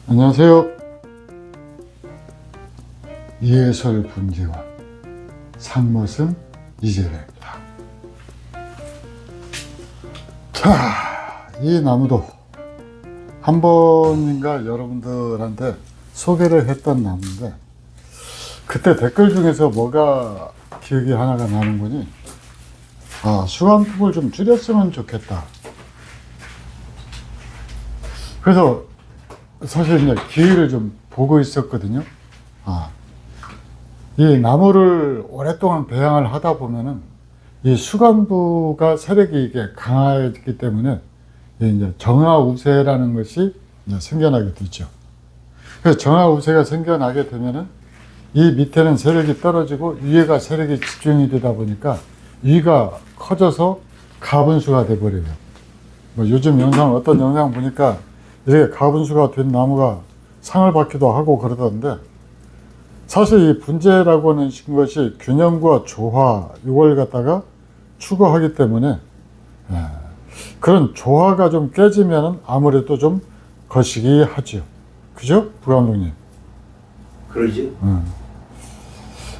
안녕하세요. 예설분재원 상머슴 이재래입니다. 자, 이 나무도 한 번인가 여러분들한테 소개를 했던 나무인데, 그때 댓글 중에서 뭐가 기억이 하나가 나는 거니, 수완폭을 좀 줄였으면 좋겠다. 그래서 사실 이제 기회를 좀 보고 있었거든요. 이 나무를 오랫동안 배양을 하다 보면은 이 수간부가 세력이 이게 강하기 때문에 이제 정화우세라는 것이 이제 생겨나게 되죠. 그래서 정화우세가 생겨나게 되면은 이 밑에는 세력이 떨어지고 위에가 세력이 집중이 되다 보니까 위가 커져서 가분수가 돼버려요. 뭐 요즘 어떤 영상 보니까 이렇게 가분수가 된 나무가 상을 받기도 하고 그러던데, 사실 이 분재라고 하는 것이 균형과 조화, 이걸 갖다가 추구하기 때문에 그런 조화가 좀 깨지면 아무래도 좀 거시기 하죠. 그죠? 부감독님. 그러죠.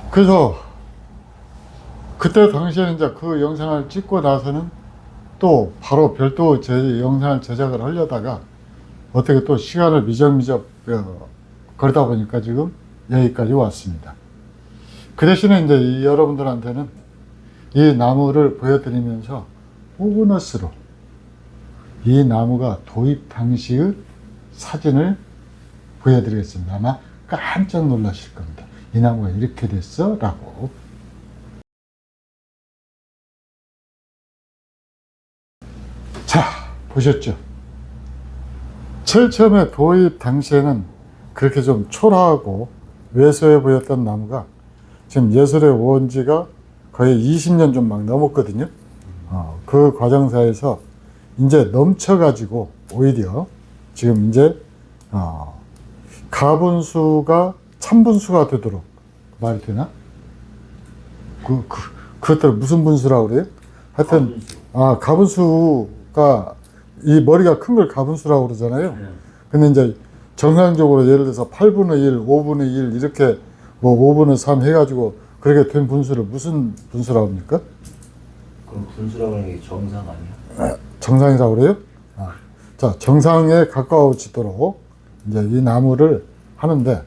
그래서 그때 당시에는 이제 그 영상을 찍고 나서는 또 바로 별도 영상을 제작을 하려다가 어떻게 또 시간을 미적미적 그러다 보니까 지금 여기까지 왔습니다. 그 대신에 이제 여러분들한테는 이 나무를 보여드리면서 보너스로 이 나무가 도입 당시의 사진을 보여드리겠습니다. 아마 깜짝 놀라실 겁니다. 이 나무가 이렇게 됐어? 라고. 자, 보셨죠? 제일 처음에 도입 당시에는 그렇게 좀 초라하고 왜소해 보였던 나무가 지금 예술의 온 지가 거의 20년 좀 막 넘었거든요. 그 과정사에서 이제 넘쳐가지고 오히려 지금 이제 가분수가 참분수가 되도록, 말이 되나? 그것들 무슨 분수라고 그래요? 하여튼 가분수가 이 머리가 큰 걸 가분수라고 그러잖아요. 근데 이제 정상적으로 예를 들어서 8분의 1, 5분의 1 이렇게 뭐 5분의 3 해가지고 그렇게 된 분수를 무슨 분수라고 합니까? 그럼 분수라고 하는 게 정상 아니야? 정상이라고 그래요? 자, 정상에 가까워지도록 이제 이 나무를 하는데,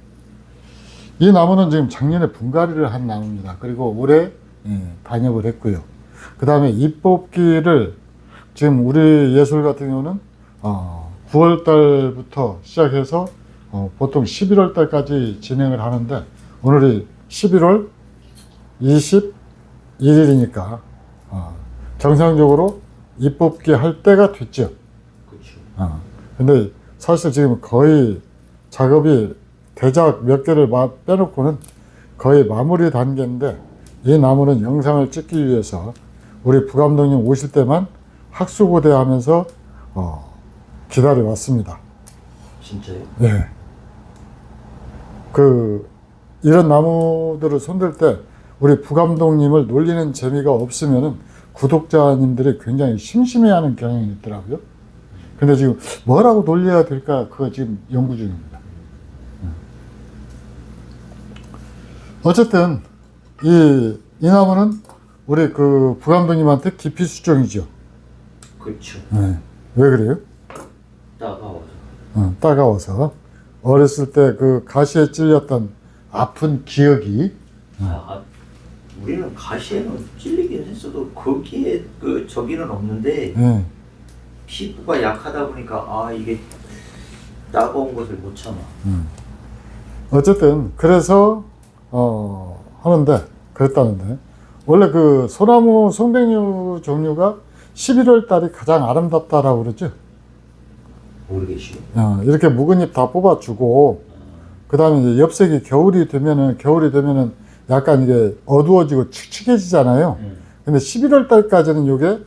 이 나무는 지금 작년에 분갈이를 한 나무입니다. 그리고 올해 단엽을 했고요. 그 다음에 잎 뽑기를 지금 우리 예술 같은 경우는 9월 달부터 시작해서 보통 11월 달까지 진행을 하는데, 오늘이 11월 21일이니까 정상적으로 잎 뽑기 할 때가 됐죠. 그렇죠. 근데 사실 지금 거의 작업이 대작 몇 개를 빼놓고는 거의 마무리 단계인데, 이 나무는 영상을 찍기 위해서 우리 부감독님 오실 때만 학수고대 하면서 기다려 왔습니다. 진짜요? 네. 이런 나무들을 손댈 때 우리 부감독님을 놀리는 재미가 없으면은 구독자님들이 굉장히 심심해하는 경향이 있더라고요. 근데 지금 뭐라고 놀려야 될까, 그거 지금 연구 중입니다. 어쨌든 이 나무는 우리 부감독님한테 깊이 수종이죠. 그렇죠. 네. 왜 그래요? 따가워서. 따가워서. 어렸을 때 그 가시에 찔렸던 아픈 기억이. 우리는 가시에는 찔리긴 했어도 거기에 저기는 없는데 피부가 약하다 보니까 이게 따가운 것을 못 참아. 어쨌든 그래서 하는데, 그랬다는데, 원래 소나무 송백류 종류가 11월 달이 가장 아름답다라고 그러죠. 모르겠어요. 이렇게 묵은 잎 다 뽑아주고, 그 다음에 이제 엽색이 겨울이 되면은 약간 이게 어두워지고 칙칙해지잖아요. 근데 11월 달까지는 이게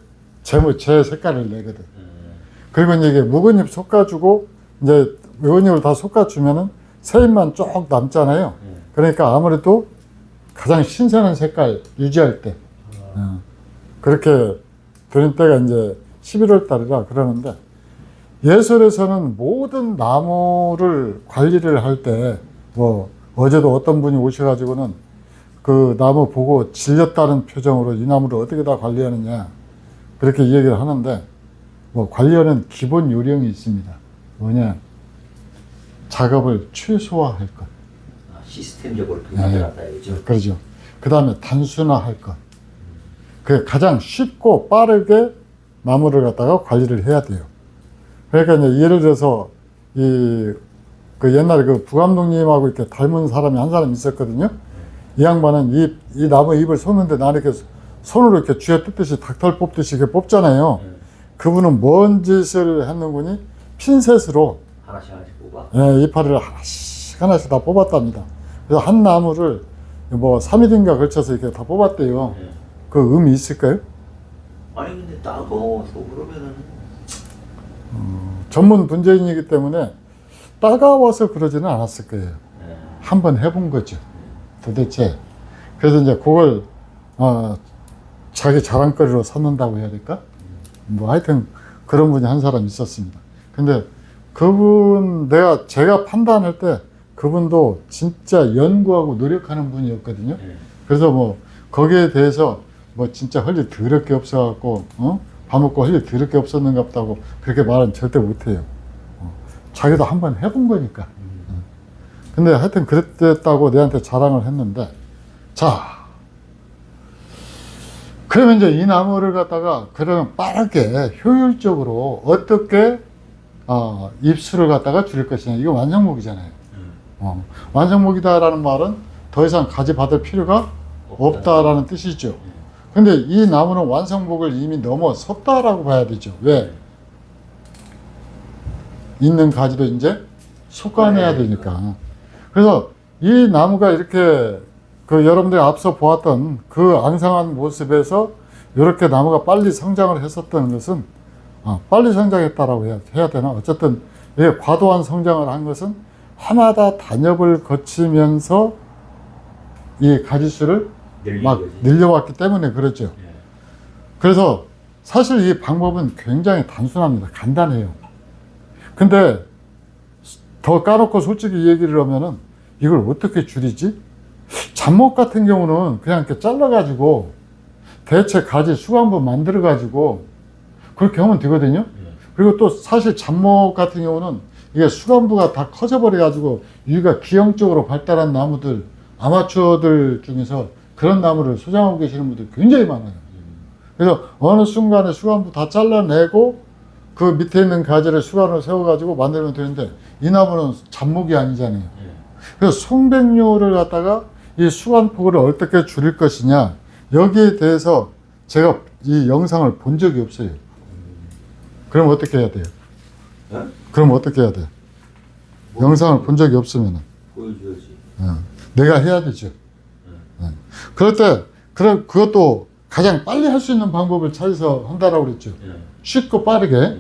제 색깔을 내거든. 그리고 이제 묵은 잎 솎아주고, 이제 묵은 잎을 다 솎아주면은 새 잎만 쭉 남잖아요. 그러니까 아무래도 가장 신선한 색깔 유지할 때, 그렇게 되는 때가 이제 11월 달이라 그러는데, 예술에서는 모든 나무를 관리를 할 때, 뭐, 어제도 어떤 분이 오셔가지고는 그 나무 보고 질렸다는 표정으로 이 나무를 어떻게 다 관리하느냐, 그렇게 이야기를 하는데, 뭐, 관리하는 기본 요령이 있습니다. 뭐냐, 작업을 최소화할 것. 시스템적으로 그렇게 만들었다 이거죠. 그러죠. 그 다음에 단순화할 것. 그 가장 쉽고 빠르게 나무를 갖다가 관리를 해야 돼요. 그러니까 이제 예를 들어서 그 옛날에 그 부감독님하고 이렇게 닮은 사람이 한 사람 있었거든요. 이 양반은 이 나무 잎을 쏘는데 나는 이렇게 손으로 이렇게 쥐어 뜯듯이 닭털 뽑듯이 이렇게 뽑잖아요. 그분은 뭔 짓을 했는군이 핀셋으로 하나씩 뽑아. 예, 이파리를 하나씩 다 뽑았답니다. 그래서 한 나무를 뭐 3일인가 걸쳐서 이렇게 다 뽑았대요. 그 의미 있을까요? 아니 근데 따가워서 그러면은 전문 분재인이기 때문에 따가워서 그러지는 않았을 거예요. 한번 해본 거죠. 도대체. 그래서 이제 그걸 자기 자랑거리로 삼는다고 해야 될까? 뭐 하여튼 그런 분이 한 사람 있었습니다. 근데 그분 제가 판단할 때 그분도 진짜 연구하고 노력하는 분이었거든요. 그래서 뭐 거기에 대해서 뭐 진짜 할 일 더럽게 없어갖고 밥 먹고 할 일 더럽게 없었는가 보다고 그렇게 말은 절대 못해요. 자기도 한번 해본 거니까. 근데 하여튼 그랬다고 내한테 자랑을 했는데, 자, 그러면 이제 이 나무를 갖다가 그러면 빠르게 효율적으로 어떻게 입수를 갖다가 줄일 것이냐. 이거 완성목이잖아요. 완성목이다라는 말은 더 이상 가지 받을 필요가 없다라는 뜻이죠. 근데 이 나무는 완성목을 이미 넘어섰다라고 봐야 되죠. 왜? 있는 가지도 이제 솎아내야 되니까. 그래서 이 나무가 이렇게 그 여러분들이 앞서 보았던 그 앙상한 모습에서 이렇게 나무가 빨리 성장을 했었던 것은 빨리 성장했다라고 해야 되나? 어쨌든 이게 과도한 성장을 한 것은 해마다 단엽을 거치면서 이 가지수를 막 늘려왔기 때문에 그렇죠. 그래서 사실 이 방법은 굉장히 단순합니다. 간단해요. 근데 더 까놓고 솔직히 얘기를 하면은 이걸 어떻게 줄이지? 잡목 같은 경우는 그냥 이렇게 잘라가지고 대체 가지 수간부 만들어가지고 그렇게 하면 되거든요. 그리고 또 사실 잡목 같은 경우는 이게 수간부가 다 커져버려가지고 여기가 기형적으로 발달한 나무들, 아마추어들 중에서 그런 나무를 소장하고 계시는 분들 굉장히 많아요. 그래서 어느 순간에 수간부 다 잘라내고 그 밑에 있는 가지를 수간으로 세워가지고 만들면 되는데 이 나무는 잡목이 아니잖아요. 그래서 송백류를 갖다가 이 수간폭을 어떻게 줄일 것이냐, 여기에 대해서 제가 이 영상을 본 적이 없어요. 그럼 어떻게 해야 돼요? 네? 그럼 어떻게 해야 돼요? 영상을 본 적이 없으면 보여줘야지. 내가 해야 되죠. 그럴 때 그것도 가장 빨리 할 수 있는 방법을 찾아서 한다라고 그랬죠. 쉽고 빠르게.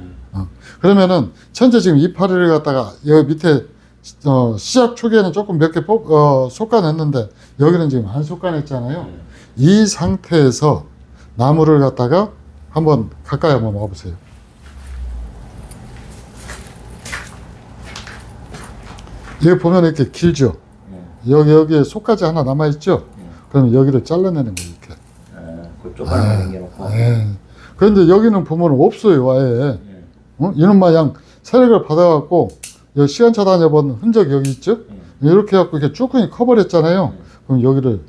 그러면은 현재 지금 이파리를 갖다가 여기 밑에 시작 초기에는 조금 몇 개 솎아냈는데 여기는 지금 안 솎아냈잖아요. 이 상태에서 나무를 갖다가 한번 가까이 한번 와보세요. 여기 보면 이렇게 길죠. 여기에 속까지 하나 남아있죠. 그러면 여기를 잘라내는 거예요. 이렇게. 그쪽만 남겨놓고. 그런데 여기는 보면 없어요. 아예. 이놈 마냥 세력을 받아갖고 여기 시간차 다녀본 흔적 여기 있죠. 이렇게 해갖고 이렇게 쭈꾸니 커버렸잖아요. 그럼 여기를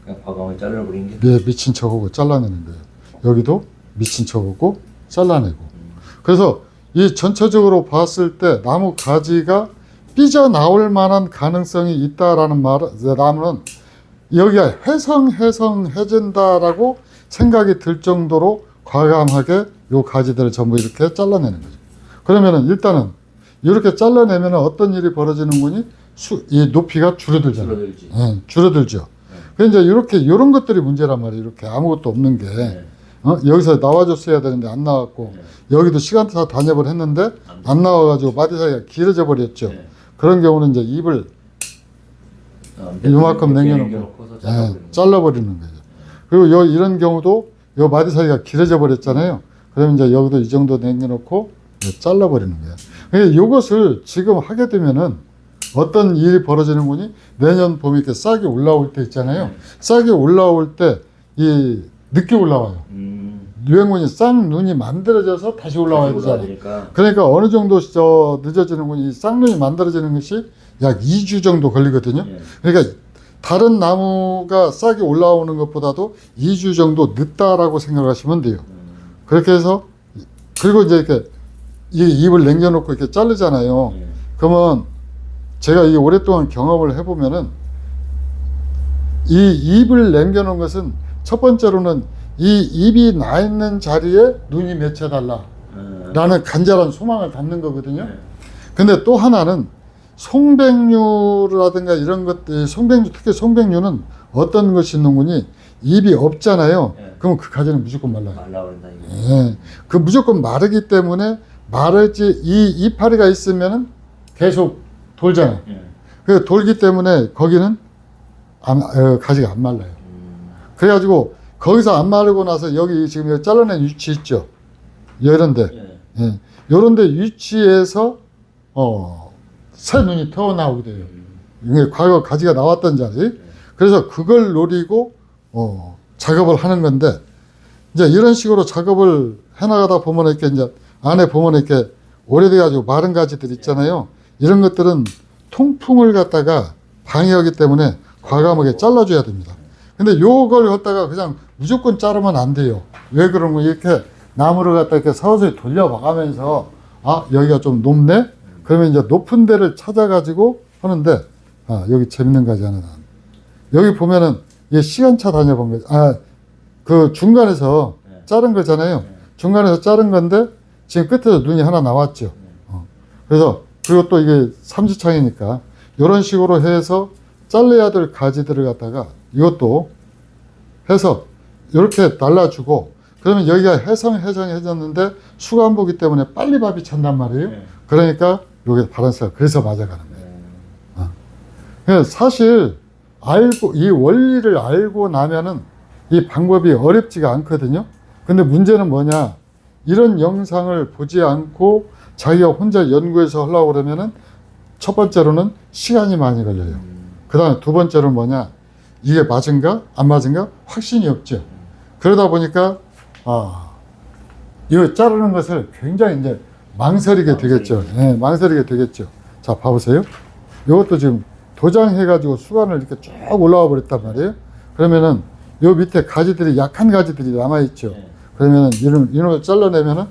그냥 과감하게 잘라버린 게. 네, 미친 척하고 잘라내는 거예요. 여기도 미친 척하고 잘라내고. 그래서 이 전체적으로 봤을 때 나무 가지가 삐져나올 만한 가능성이 있다라는 나무는 여기가 해진다라고 생각이 들 정도로 과감하게 요 가지들을 전부 이렇게 잘라내는 거죠. 그러면은 일단은 이렇게 잘라내면 어떤 일이 벌어지는 거니? 이 높이가 줄어들잖아요. 줄어들죠. 그래서 이제 이런 것들이 문제란 말이에요. 이렇게 아무것도 없는 게. 여기서 나와줬어야 되는데 안 나왔고, 여기도 시간차 단엽을 했는데 안 나와가지고 마디 사이가 길어져 버렸죠. 그런 경우는 이제 잎을 이만큼 남겨놓고 잘라버리는 거죠. 그리고 이런 경우도 요 마디 사이가 길어져 버렸잖아요. 그러면 이제 여기도 이 정도 남겨놓고 잘라버리는 거야. 그러니까 이것을 지금 하게 되면은 어떤 일이 벌어지는 거니? 내년 봄에 이렇게 싹이 올라올 때 있잖아요. 싹이 올라올 때 이 늦게 올라와요. 유행군이 쌍눈이 만들어져서 다시 올라와야 되잖아요. 올라오니까. 그러니까 어느 정도 늦어지는 건 이 쌍눈이 만들어지는 것이 약 2주 정도 걸리거든요. 예. 그러니까 다른 나무가 싹이 올라오는 것보다도 2주 정도 늦다라고 생각하시면 돼요. 그렇게 해서 그리고 이제 이렇게 이 잎을 남겨놓고 이렇게 자르잖아요. 예. 그러면 제가 이 오랫동안 경험을 해보면은 이 잎을 남겨놓은 것은 첫 번째로는 이 잎이 나 있는 자리에 눈이 맺혀달라 라는 간절한 소망을 담는 거거든요. 근데 또 하나는 송백류라든가 이런 것들, 특히 송백류는 어떤 것이 있는 거니? 잎이 없잖아요. 예. 그럼 그 가지는 무조건 말라요. 말라버린다 이거. 예. 그 무조건 마르기 때문에 마르지, 이 이파리가 있으면은 계속 돌잖아요. 예. 그 돌기 때문에 거기는 가지가 안 말라요. 그래가지고 거기서 안 마르고 나서 여기 지금 여기 잘라낸 위치 있죠. 이런데, 예. 예. 요런데 위치에서 새 눈이 튀어나오게 돼요. 이게 과거 가지가 나왔던 자리. 그래서 그걸 노리고 작업을 하는 건데 이제 이런 식으로 작업을 해나가다 보면 이렇게 이제 안에 보면 이렇게 오래돼가지고 마른 가지들 있잖아요. 이런 것들은 통풍을 갖다가 방해하기 때문에 과감하게 잘라줘야 됩니다. 근데 요걸 갖다가 그냥 무조건 자르면 안 돼요. 왜 그러면 이렇게 나무를 갖다 이렇게 서서히 돌려봐가면서 여기가 좀 높네? 그러면 이제 높은 데를 찾아가지고 하는데 여기 재밌는 가지 하나 나왔네. 여기 보면은 이게 시간차 다녀본 거죠. 그 중간에서 자른 거잖아요. 중간에서 자른 건데 지금 끝에서 눈이 하나 나왔죠. 그래서 그리고 또 이게 삼지창이니까 이런 식으로 해서 잘라야 될 가지들을 갖다가 이것도 해서 이렇게 날라주고 그러면 여기가 해졌는데 수간보기 때문에 빨리 밥이 찬단 말이에요. 그러니까 요게 바란스가 그래서 맞아가는 거예요. 그래서 사실 이 원리를 알고 나면은 이 방법이 어렵지가 않거든요. 근데 문제는 뭐냐? 이런 영상을 보지 않고 자기가 혼자 연구해서 하려고 그러면은 첫 번째로는 시간이 많이 걸려요. 그 다음에 두 번째로는 뭐냐? 이게 맞은가? 안 맞은가? 확신이 없죠. 그러다 보니까, 이거 자르는 것을 굉장히 이제 망설이게 되겠죠. 네, 망설이게 되겠죠. 자, 봐보세요. 이것도 지금 도장해가지고 수간을 이렇게 쭉 올라와 버렸단 말이에요. 그러면은 요 밑에 가지들이 약한 가지들이 남아있죠. 그러면은 이런 걸 잘라내면은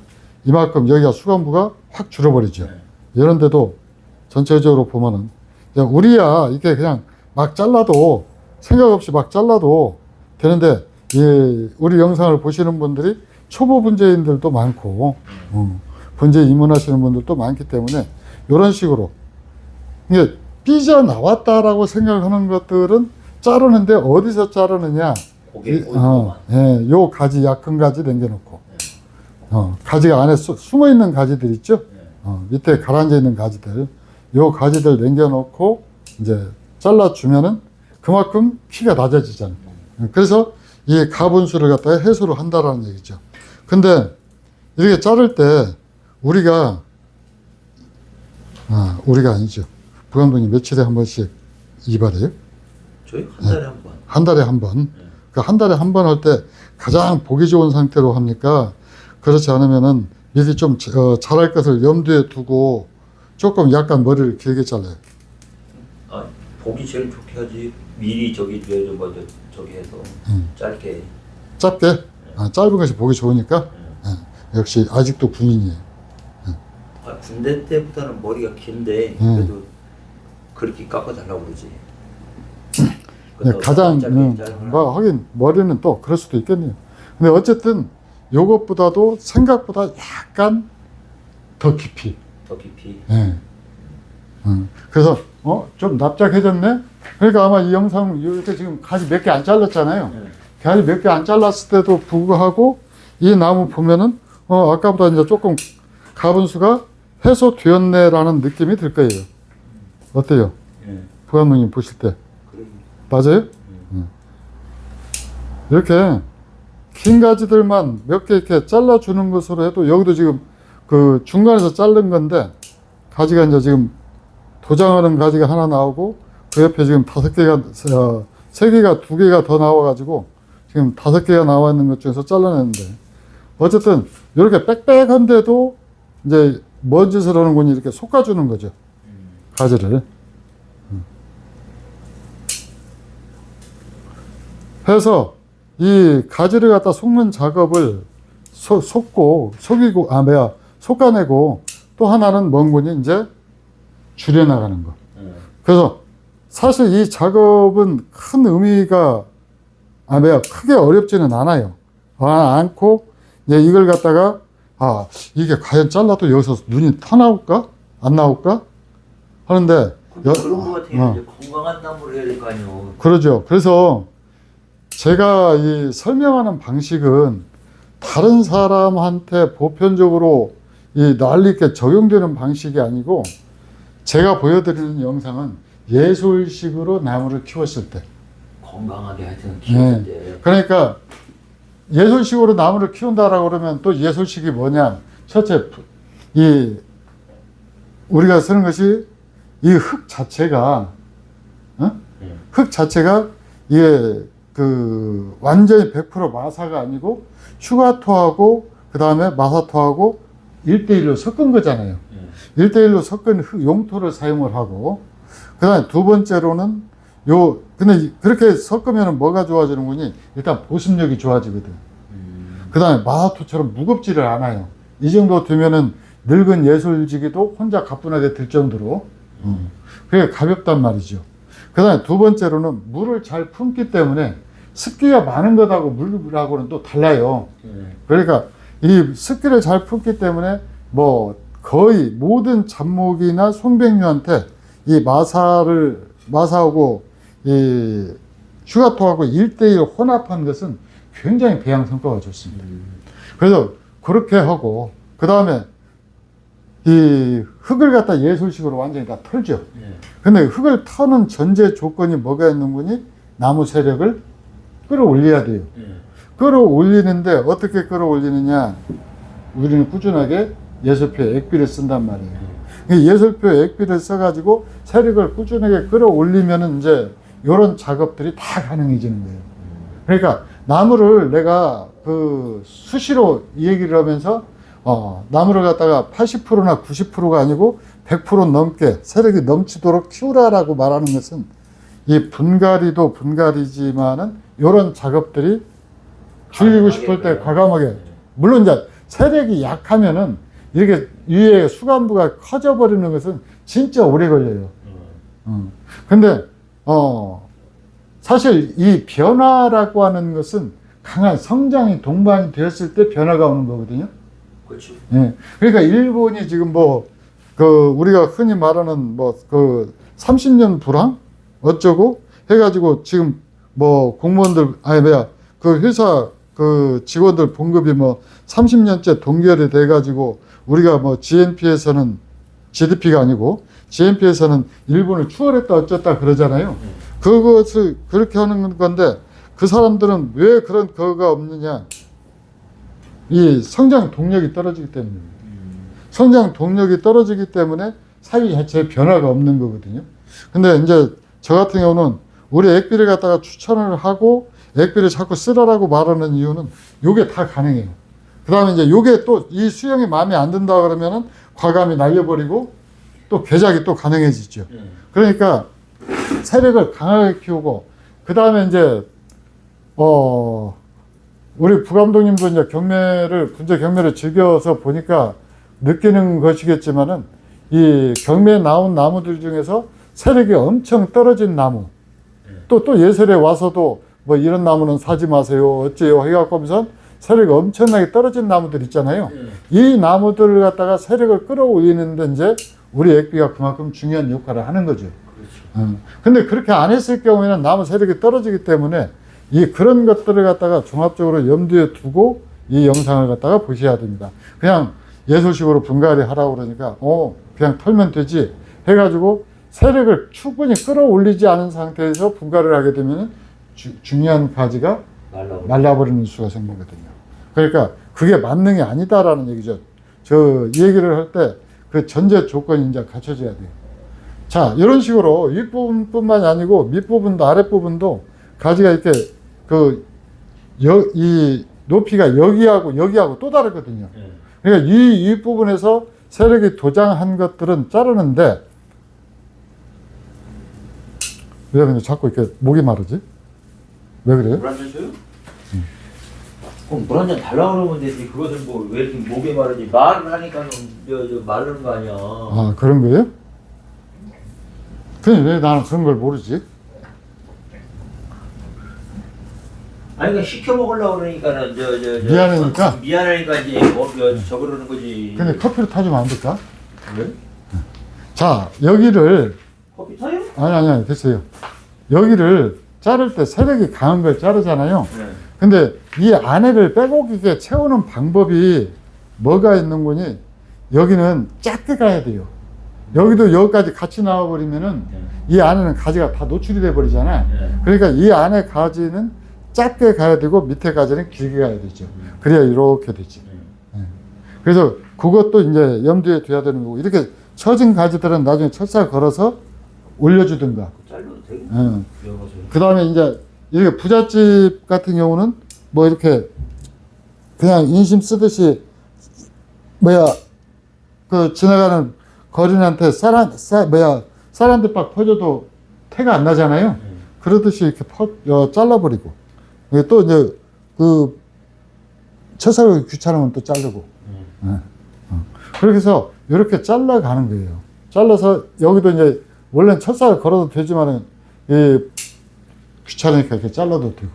이만큼 여기가 수간부가 확 줄어버리죠. 이런데도 전체적으로 보면은 우리야 이게 그냥 막 잘라도 생각 없이 막 잘라도 되는데 우리 영상을 보시는 분들이 초보 분재인들도 많고 분재 입문하시는 분들도 많기 때문에 이런 식으로 이게 삐져나왔다라고 생각하는 것들은 자르는데 어디서 자르느냐? 요 가지 약한 가지 남겨놓고 가지가 안에 숨어 있는 가지들 있죠? 밑에 가라앉아 있는 가지들 요 가지들 남겨놓고 이제 잘라주면은 그만큼 키가 낮아지잖아요. 그래서 이 가분수를 갖다가 해소를 한다라는 얘기죠. 근데 이렇게 자를 때 우리가 아니죠. 부감독님 며칠에 한 번씩 이발해요? 저희 한 달에 한 번. 한 달에 한 번. 그 한 달에 한 번 할 때 가장 보기 좋은 상태로 합니까? 그렇지 않으면은 미리 좀 자랄 것을 염두에 두고 조금 약간 머리를 길게 잘라요. 보기 제일 좋게 하지. 미리 저기 해서 짧게. 짧게? 짧은 것이 보기 좋으니까? 역시 아직도 군인이에요. 군대 때보다는 머리가 긴데 그래도 그렇게 깎아달라고 그러지. 가장 하긴 머리는 또 그럴 수도 있겠네요. 근데 어쨌든 요것보다도 생각보다 약간 더 깊이. 그래서 좀 납작해졌네. 그러니까 아마 이 영상 이렇게 지금 가지 몇 개 안 잘랐잖아요. 가지 몇 개 안 잘랐을 때도 불구하고 이 나무 보면은 아까보다 이제 조금 가분수가 해소되었네라는 느낌이 들 거예요. 어때요? 부감독님 보실 때 맞아요? 이렇게 긴 가지들만 몇 개 이렇게 잘라주는 것으로 해도 여기도 지금 그 중간에서 자른 건데 가지가 이제 지금 도장하는 가지가 하나 나오고 그 옆에 지금 5개가 3개가 2개가 더 나와가지고 지금 5개가 나와 있는 것 중에서 잘라냈는데 어쨌든 이렇게 빽빽한데도 이제 뭔 짓을 하는군요. 이렇게 솎아주는 거죠. 가지를. 해서 이 가지를 갖다 솎는 작업을 솎아내고 또 하나는 뭔군요. 이제 줄여나가는 거. 그래서 사실 이 작업은 큰 의미가 크게 어렵지는 않아요. 않고 이걸 갖다가 이게 과연 잘라도 여기서 눈이 터 나올까? 안 나올까? 하는데 그런 거 같아요. 이제 건강한 나무를 해야 될 거 아니에요. 그러죠. 그래서 제가 이 설명하는 방식은 다른 사람한테 보편적으로 이 널리 있게 적용되는 방식이 아니고 제가 보여드리는 영상은 예술식으로 나무를 키웠을 때 건강하게 하여튼 키웠을 때. 그러니까 예술식으로 나무를 키운다라고 그러면 또 예술식이 뭐냐? 첫째, 우리가 쓰는 것이 이 흙 자체가, 흙 자체가 이게 완전히 100% 마사가 아니고 슈가토하고 그 다음에 마사토하고 1대1로 섞은 거잖아요. 1대1로 섞은 용토를 사용을 하고 그 다음에 두 번째로는 근데 그렇게 섞으면 뭐가 좋아지는군요. 일단 보습력이 좋아지거든. 그 다음에 마사토처럼 무겁지를 않아요. 이 정도 되면은 늙은 예술지기도 혼자 가뿐하게 들 정도로 그게 가볍단 말이죠. 그 다음에 두 번째로는 물을 잘 품기 때문에 습기가 많은 것하고 물하고는 또 달라요. 그러니까 이 습기를 잘 품기 때문에 뭐 거의 모든 잡목이나 송백류한테 이 마사하고 이 슈가토하고 1대1 혼합한 것은 굉장히 배양 성과가 좋습니다. 그래서 그렇게 하고 그 다음에 이 흙을 갖다 예술식으로 완전히 다 털죠. 근데 흙을 터는 전제 조건이 뭐가 있는군요? 나무 세력을 끌어올려야 돼요. 끌어올리는데 어떻게 끌어올리느냐? 우리는 꾸준하게 예술표 액비를 쓴단 말이에요. 예술표 액비를 써가지고 세력을 꾸준하게 끌어올리면은 이제 이런 작업들이 다 가능해지는 거예요. 그러니까 나무를 내가 수시로 이 얘기를 하면서 나무를 갖다가 80%나 90%가 아니고 100% 넘게 세력이 넘치도록 키우라라고 말하는 것은 이 분갈이도 분갈이지만은 이런 작업들이 줄이고 싶을 때 과감하게 물론 이제 세력이 약하면은 이렇게 위에 수간부가 커져버리는 것은 진짜 오래 걸려요. 근데 사실 이 변화라고 하는 것은 강한 성장이 동반이 되었을 때 변화가 오는 거거든요. 그렇죠. 예. 그러니까 일본이 지금 우리가 흔히 말하는 30년 불황? 어쩌고? 해가지고 지금 공무원들, 회사 직원들 봉급이 30년째 동결이 돼가지고 우리가 GNP에서는 GDP가 아니고 GNP에서는 일본을 추월했다 어쩌다 그러잖아요. 그것을 그렇게 하는 건데 그 사람들은 왜 그런 거가 없느냐? 이 성장 동력이 떨어지기 때문입니다. 성장 동력이 떨어지기 때문에 사회 자체에 변화가 없는 거거든요. 근데 이제 저 같은 경우는 우리 액비를 갖다가 추천을 하고 액비를 자꾸 쓰라라고 말하는 이유는 요게 다 가능해요. 그 다음에 이제 요게 또 이 수영이 마음에 안 든다 그러면은 과감히 날려버리고 또 개작이 또 가능해지죠. 그러니까 세력을 강하게 키우고 그 다음에 이제 우리 부감독님도 이제 군제 경매를 즐겨서 보니까 느끼는 것이겠지만은 이 경매에 나온 나무들 중에서 세력이 엄청 떨어진 나무 또 예술에 와서도 이런 나무는 사지 마세요 어째요 해갖고 하면서 세력이 엄청나게 떨어진 나무들 있잖아요. 이 나무들을 갖다가 세력을 끌어올리는데 이제 우리 액비가 그만큼 중요한 역할을 하는 거죠. 그렇죠. 근데 그렇게 안 했을 경우에는 나무 세력이 떨어지기 때문에 그런 것들을 갖다가 종합적으로 염두에 두고 이 영상을 갖다가 보셔야 됩니다. 그냥 예술식으로 분갈이 하라고 그러니까 그냥 털면 되지 해가지고 세력을 충분히 끌어올리지 않은 상태에서 분갈이를 하게 되면 중요한 가지가 말라버리는 수가 생기거든요. 그러니까 그게 만능이 아니다라는 얘기죠. 저 얘기를 할 때 그 전제 조건이 이제 갖춰져야 돼요. 자, 이런 식으로 윗부분뿐만이 아니고 밑부분도 아랫부분도 가지가 이렇게 이 높이가 여기하고 또 다르거든요. 그러니까 이 윗부분에서 세력이 도장한 것들은 자르는데 왜 근데 자꾸 이렇게 목이 마르지? 왜 그래요? 물 한 잔 줘요? 그럼 물 한 잔 달라고 그러면 되지. 그것을 뭐 왜 이렇게 목에 마르지? 말을 하니까는 저 마르는 거 아니야. 아, 그런 거예요? 근데 왜 나는 그런 걸 모르지? 아니 그러니까 시켜 먹으려고 그러니까는 미안하니까? 미안하니까 이제 저 그러는 거지. 근데 커피를 타주면 안 될까? 왜? 자, 여기를 커피 타요? 아니 됐어요. 여기를 자를 때 세력이 강한 걸 자르잖아요. 네. 근데 이 안에를 빼곡하게 채우는 방법이 뭐가 있는 거니? 여기는 작게 가야 돼요. 여기도 여기까지 같이 나와버리면은 이 안에는 가지가 다 노출이 돼 버리잖아. 그러니까 이 안에 가지는 작게 가야 되고 밑에 가지는 길게 가야 되죠. 그래야 이렇게 되지. 그래서 그것도 이제 염두에 둬야 되는 거고, 이렇게 처진 가지들은 나중에 철사 걸어서 올려주든가. 잘라도 되고. 그 다음에 이제 이렇게 부잣집 같은 경우는 뭐 이렇게 그냥 인심 쓰듯이 그 지나가는 거린한테 쌀 한 대박 퍼줘도 태가 안 나잖아요. 그러듯이 이렇게 잘라버리고, 또 이제 그 철사가 귀찮으면 또 자르고. 그렇게 해서 이렇게 잘라가는 거예요. 잘라서 여기도 이제 원래는 철사를 걸어도 되지만은 귀찮으니까 이렇게 잘라도 되고.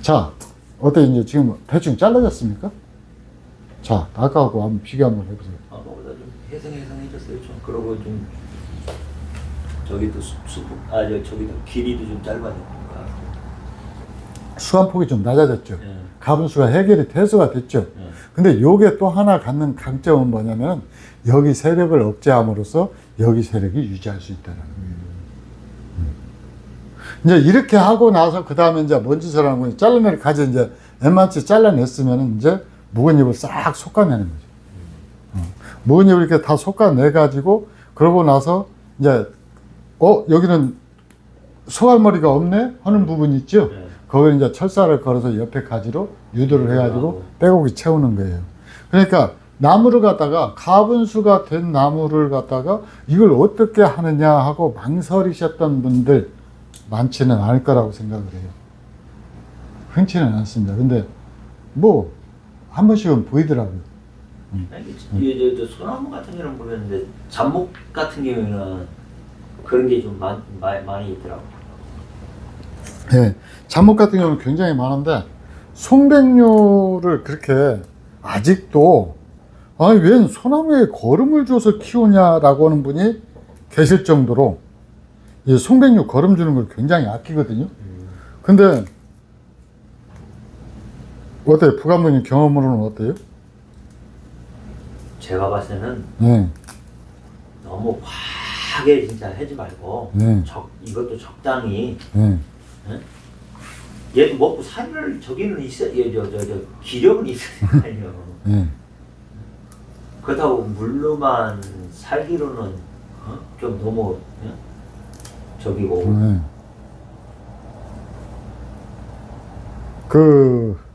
자, 어때 이제 지금 대충 잘라졌습니까? 자, 아까하고 한번 비교 한번 해보세요. 아까보다 좀 해성해성해졌어요. 좀 그러고 좀 저기도 저기도 길이도 좀 짧아졌고. 수완폭이 좀 낮아졌죠. 가분수가 해결이 퇴소가 됐죠. 근데 요게 또 하나 갖는 강점은 뭐냐면 여기 세력을 억제함으로써 여기 세력이 유지할 수 있다는 거예요. 이제 이렇게 하고 나서 그 다음에 이제 뭔 짓을 하는 거예요? 잘라낼 가지 이제 웬만치 잘라냈으면 이제 묵은 잎을 싹 솎아내는 거죠. 묵은 잎을 이렇게 다 솎아내가지고 그러고 나서 이제 여기는 소갈머리가 없네 하는 부분이 있죠. 거기를 이제 철사를 걸어서 옆에 가지로 유도를 해가지고 빼곡히 채우는 거예요. 그러니까 나무를 갖다가 가분수가 된 나무를 갖다가 이걸 어떻게 하느냐 하고 망설이셨던 분들 많지는 않을 거라고 생각을 해요. 흔치는 않습니다. 근데 뭐 한 번씩은 보이더라고요. 저 소나무 같은 경우는 보였는데 잡목 같은 경우에는 그런 게 좀 많이 있더라고요. 네, 잡목 같은 경우는 굉장히 많은데 송백류를 그렇게 아직도 웬 소나무에 거름을 줘서 키우냐라고 하는 분이 계실 정도로 이 송백류 거름 주는 걸 굉장히 아끼거든요. 근데 어때요? 부감독님 경험으로는 어때요? 제가 봤을 때는 네. 너무 과하게 진짜 하지 말고 이것도 적당히 얘도 먹고 살을 저기는 있어야 기력은 있어야 돼요. 그렇다고 물로만 살기로는 좀 너무 저기고.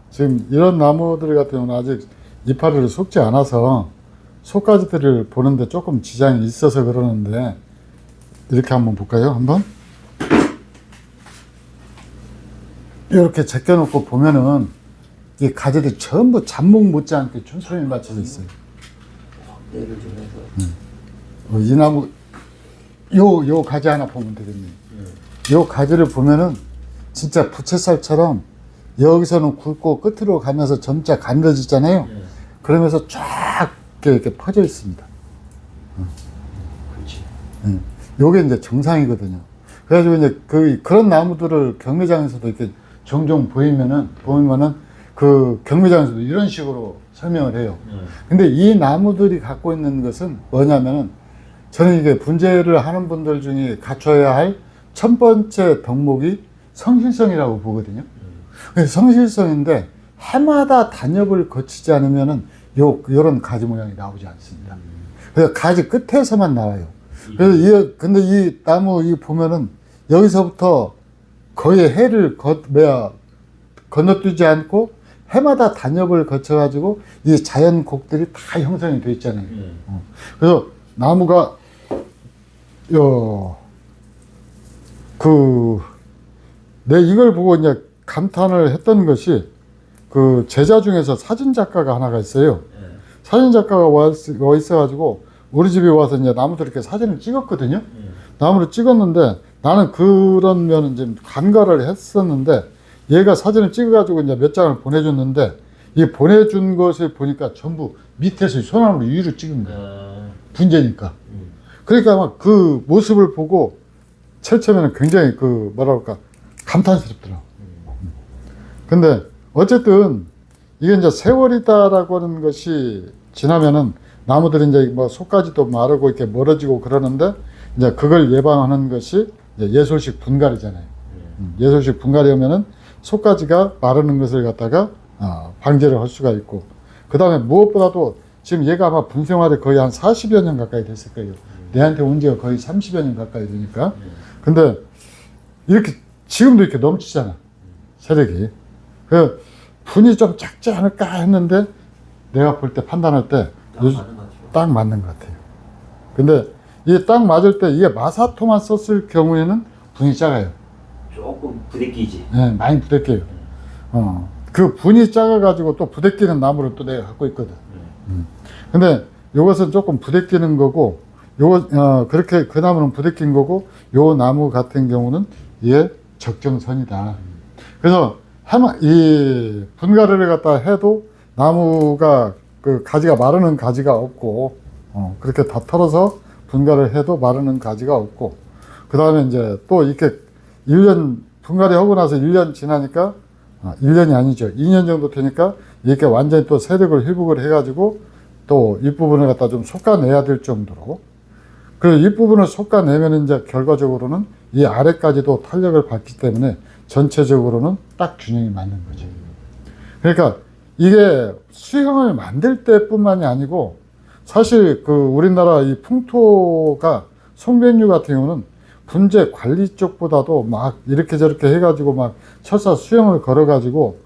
지금 이런 나무들 같은 경우는 아직 이파리를 속지 않아서 속가지들을 보는데 조금 지장이 있어서 그러는데 이렇게 한번 볼까요? 한번 이렇게 제껴놓고 보면은 이 가지들이 전부 잡목 못지않게 촌스름이 맞춰져 있어요. 확대를 좀 해서. 이 나무 요 가지 하나 보면 되겠네요. 요 가지를 보면은 진짜 부채살처럼 여기서는 굵고 끝으로 가면서 점차 가늘어지잖아요. 그러면서 쫙 이렇게 퍼져 있습니다. 그렇지. 요게 이제 정상이거든요. 그래가지고 이제 그런 나무들을 경매장에서도 이렇게 종종 보이면은 그 경매장에서도 이런 식으로 설명을 해요. 근데 이 나무들이 갖고 있는 것은 뭐냐면은 저는 이게 분재를 하는 분들 중에 갖춰야 할 첫 번째 덕목이 성실성이라고 보거든요. 성실성인데 해마다 단엽을 거치지 않으면은 요런 가지 모양이 나오지 않습니다. 그래서 가지 끝에서만 나와요. 그래서 근데 이 나무 이 보면은 여기서부터 거의 해를 건너뛰지 않고 해마다 단엽을 거쳐가지고 이 자연곡들이 다 형성이 되어 있잖아요. 그래서 나무가 내 이걸 보고 이제 감탄을 했던 것이 그 제자 중에서 사진 작가가 하나가 있어요. 사진 작가가 와 있어가지고 우리 집에 와서 이제 나무들 이렇게 사진을 찍었거든요. 나무를 찍었는데 나는 그런 면은 좀 간과를 했었는데 얘가 사진을 찍어가지고 이제 몇 장을 보내줬는데 이 보내준 것을 보니까 전부 밑에서 소나무를 위로 찍은 거예요. 분재니까. 그러니까 막 그 모습을 보고 처음에는 굉장히 뭐라 그럴까 감탄스럽더라고. 근데 어쨌든 이게 이제 세월이다라고 하는 것이 지나면은 나무들이 이제 뭐 속까지도 마르고 이렇게 멀어지고 그러는데 이제 그걸 예방하는 것이 이제 예솔식 분갈이잖아요. 예솔식 분갈이하면은 속가지가 마르는 것을 갖다가 방제를 할 수가 있고, 그 다음에 무엇보다도 지금 얘가 아마 분생활에 거의 한 40여 년 가까이 됐을 거예요. 내한테 온 지가 거의 30여 년 가까이 되니까. 근데 이렇게 지금도 이렇게 넘치잖아, 세력이. 그 분이 좀 작지 않을까 했는데 내가 볼 때 판단할 때 딱 맞는 것 같아요. 근데 이게 딱 맞을 때 이게 마사토만 썼을 경우에는 분이 작아요. 조금 부대끼지. 네, 많이 부대껴요. 그 분이 작아가지고 또 부대끼는 나무를 또 내가 갖고 있거든. 근데 요것은 조금 부대끼는 거고, 그렇게 그 나무는 부대낀 거고, 요 나무 같은 경우는 이게 적정선이다. 그래서 이 분갈이를 갖다 해도 나무가 그 가지가 마르는 가지가 없고, 그렇게 다 털어서 분갈이를 해도 마르는 가지가 없고, 그 다음에 이제 또 이렇게 1년 분갈이 하고 나서 1년 지나니까 1년이 아니죠. 2년 정도 되니까 이렇게 완전히 또 세력을 회복을 해가지고 또 윗부분을 갖다 좀 솎아내야 될 정도로. 그리고 윗부분을 솎아내면 이제 결과적으로는 이 아래까지도 탄력을 받기 때문에 전체적으로는 딱 균형이 맞는 거죠. 그러니까 이게 수형을 만들 때뿐만이 아니고 사실 우리나라 이 풍토가 송변류 같은 경우는 분재 관리 쪽보다도 막 이렇게 저렇게 해가지고 막 철사 수형을 걸어가지고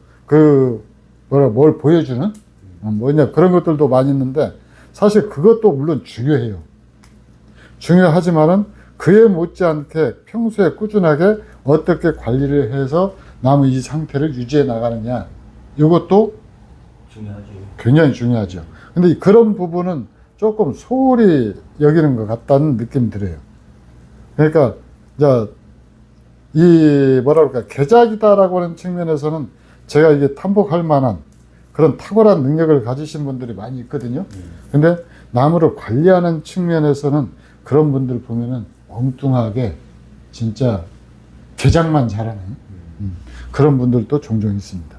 뭘 보여주는 뭐냐 그런 것들도 많이 있는데 사실 그것도 물론 중요해요. 중요하지만은 그에 못지않게 평소에 꾸준하게 어떻게 관리를 해서 나무 이 상태를 유지해 나가느냐, 이것도 중요하죠. 굉장히 중요하죠. 근데 그런 부분은 조금 소홀히 여기는 것 같다는 느낌이 들어요. 그러니까 이제 이 뭐라 그럴까 개작이다라고 하는 측면에서는 제가 이게 탐복할 만한 그런 탁월한 능력을 가지신 분들이 많이 있거든요. 근데 나무를 관리하는 측면에서는 그런 분들 보면은 엉뚱하게 진짜 개작만 잘하는 그런 분들도 종종 있습니다.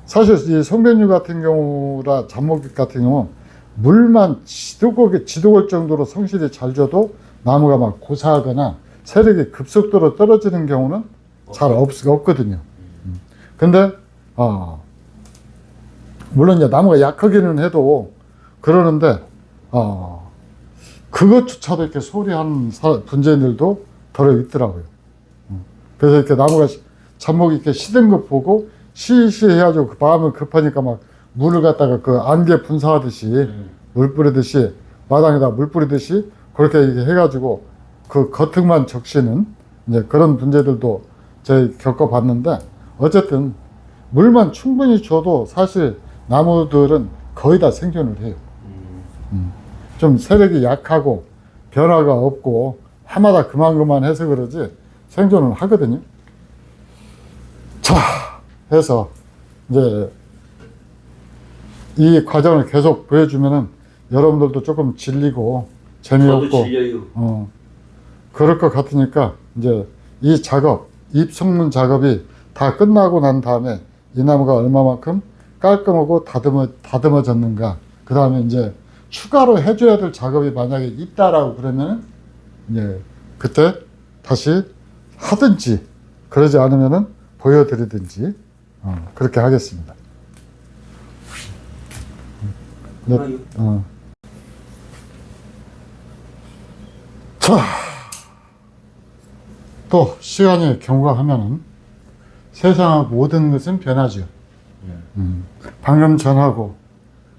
사실 이 송변류 같은 경우라 잡목잎 같은 경우 물만 지도골 정도로 성실히 잘 줘도 나무가 막 고사하거나 세력이 급속도로 떨어지는 경우는 잘 없거든요. 근데 물론 이제 나무가 약하기는 해도 그러는데 그것조차도 이렇게 소홀히 하는 분재인들도 덜어 있더라고요. 그래서 이렇게 나무가 잡목이 이렇게 시든 것 보고 시시해가지고 그 마음이 급하니까 막 물을 갖다가 그 안개 분사하듯이 물 뿌리듯이 마당에다 물 뿌리듯이 그렇게 이렇게 해가지고 그 겉흙만 적시는 이제 그런 분재들도 제가 겪어봤는데, 어쨌든 물만 충분히 줘도 사실 나무들은 거의 다 생존을 해요. 좀 세력이 약하고 변화가 없고 해마다 그만 해서 그러지 생존을 하거든요. 자, 해서 이제 이 과정을 계속 보여주면은 여러분들도 조금 질리고 재미없고 저도 질려요. 그럴 것 같으니까 이제 이 작업, 잎 성분 작업이 다 끝나고 난 다음에 이 나무가 얼마만큼 깔끔하고 다듬어졌는가, 그 다음에 이제 추가로 해줘야 될 작업이 만약에 있다라고 그러면은 이제 그때 다시 하든지 그러지 않으면은 보여드리든지 그렇게 하겠습니다. 그래요. 자, 또 시간이 경과하면은 세상의 모든 것은 변하죠. 방금 전하고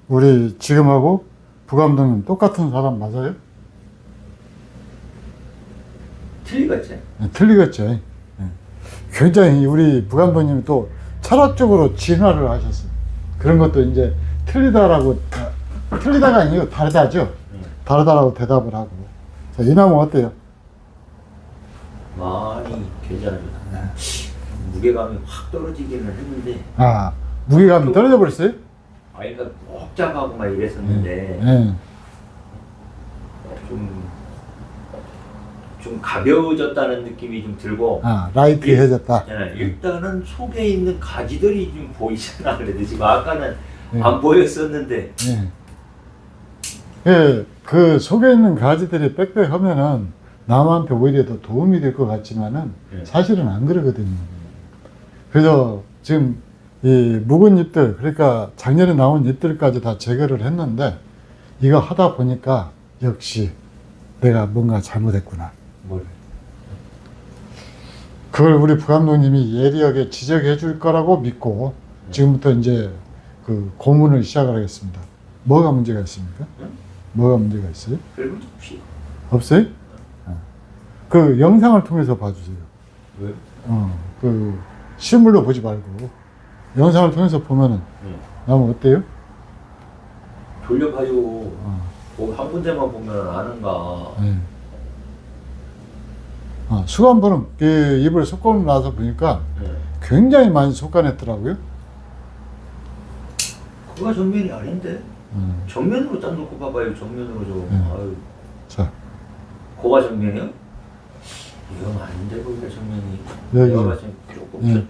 우리 지금하고 부감독님 똑같은 사람 맞아요? 틀리겠지. 네, 틀리겠죠. 네. 굉장히 우리 부감독님이 또 철학적으로 진화를 하셨어요. 그런 것도 이제 틀리다가 아니고 다르다죠. 다르다라고 대답을 하고. 자, 이 나무 어때요? 많이 괜찮아요. 무게감이 확 떨어지기는 했는데. 아, 무게감이 떨어져 버렸어요? 아이가 복잡하고 막 이랬었는데 네. 좀 가벼워졌다는 느낌이 좀 들고. 아, 라이트해졌다. 일단은 속에 있는 가지들이 좀 보이잖아. 그래도 지금 아까는 네. 안 보였었는데. 예. 예, 그 속에 있는 가지들이 빽빽하면은 남한테 오히려 더 도움이 될 것 같지만은 사실은 안 그러거든요. 그래서 지금 이 묵은 잎들, 그러니까 작년에 나온 잎들까지 다 제거를 했는데 이거 하다 보니까 역시 내가 뭔가 잘못했구나. 뭘? 그걸 우리 부감독님이 예리하게 지적해 줄 거라고 믿고 지금부터 이제 그 고문을 시작을 하겠습니다. 뭐가 문제가 있습니까? 뭐가 문제가 있어요? 별거 없이. 없어요? 그 영상을 통해서 봐주세요. 왜? 그 실물로 보지 말고 영상을 통해서 보면은 나면 어때요? 돌려봐요. 뭐 한 군데만 보면 아는가. 네. 수간부는 그 입을 속고 나서 보니까 굉장히 많이 속아냈더라고요. 그가 정면이 아닌데. 정면으로 딱 놓고 봐봐요. 정면으로 좀. 아유. 자, 고가 정면이요? 이건 아닌데 거기가 정면이. 여기. 내가 봤을 때 조금.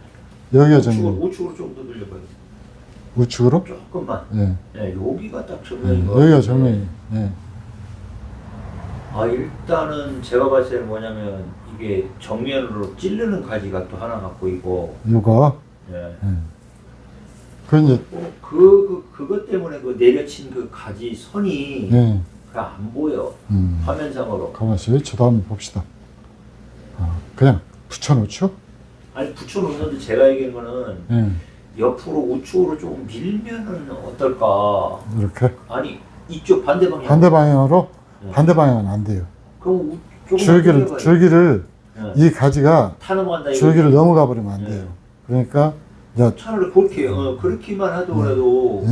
여기가 정면. 우측으로 좀 더 돌려봐요. 우측으로? 조금만. 네. 여기가 딱 정면인 거 여기가 같은데. 정면이. 네. 일단은 제가 봤을 때는 뭐냐면 이게 정면으로 찌르는 가지가 또 하나 갖고 있고. 요거. 예. 그 이제. 그것 때문에 그 내려친 그 가지 선이 네. 안 보여. 화면상으로. 가만 있어요. 저도 한번 봅시다. 그냥 붙여놓죠? 아니 붙여놓는데 제가 얘기한 거는 네. 옆으로 우측으로 조금 밀면은 어떨까. 이렇게. 아니 이쪽 반대 방향. 반대 방향으로? 네. 반대 방향은 안 돼요. 그럼 조금 줄기를 이 가지가 타는 간다. 줄기를 넘어가 버리면 안 네. 돼요. 그러니까 이제 차라리 그렇게 그렇게만 하더라도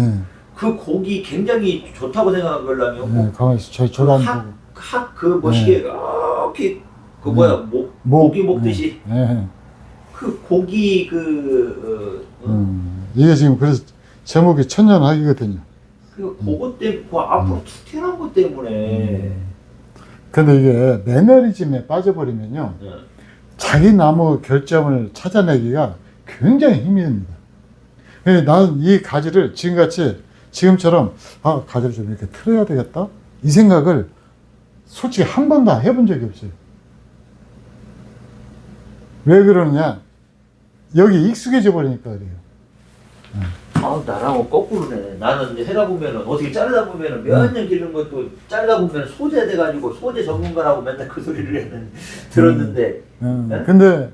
그 곡이 굉장히 좋다고 생각하려면 가만히 있어. 저도 한번 보고. 그 멋있게 이렇게 그 뭐야 모기 먹듯이 그 고기 이게 지금 그래서 제목이 천년학이거든요. 그것 때문에 그 앞으로 툭 튀어나온 것 때문에. 근데 이게 매너리즘에 빠져버리면요, 자기 나무 결점을 찾아내기가 굉장히 힘이 듭니다. 나는 이 가지를 지금처럼 가지를 좀 이렇게 틀어야 되겠다 이 생각을 솔직히 한 번도 해본 적이 없어요. 왜 그러느냐, 여기 익숙해져 버리니까 그래요. 나랑은 거꾸로네. 나는 이제 해다 보면은 어떻게 자르다 보면은 몇 년 기른 것도 자르다 보면 소재 돼가지고 소재 전문가라고 맨날 그 소리를 들었는데. 근데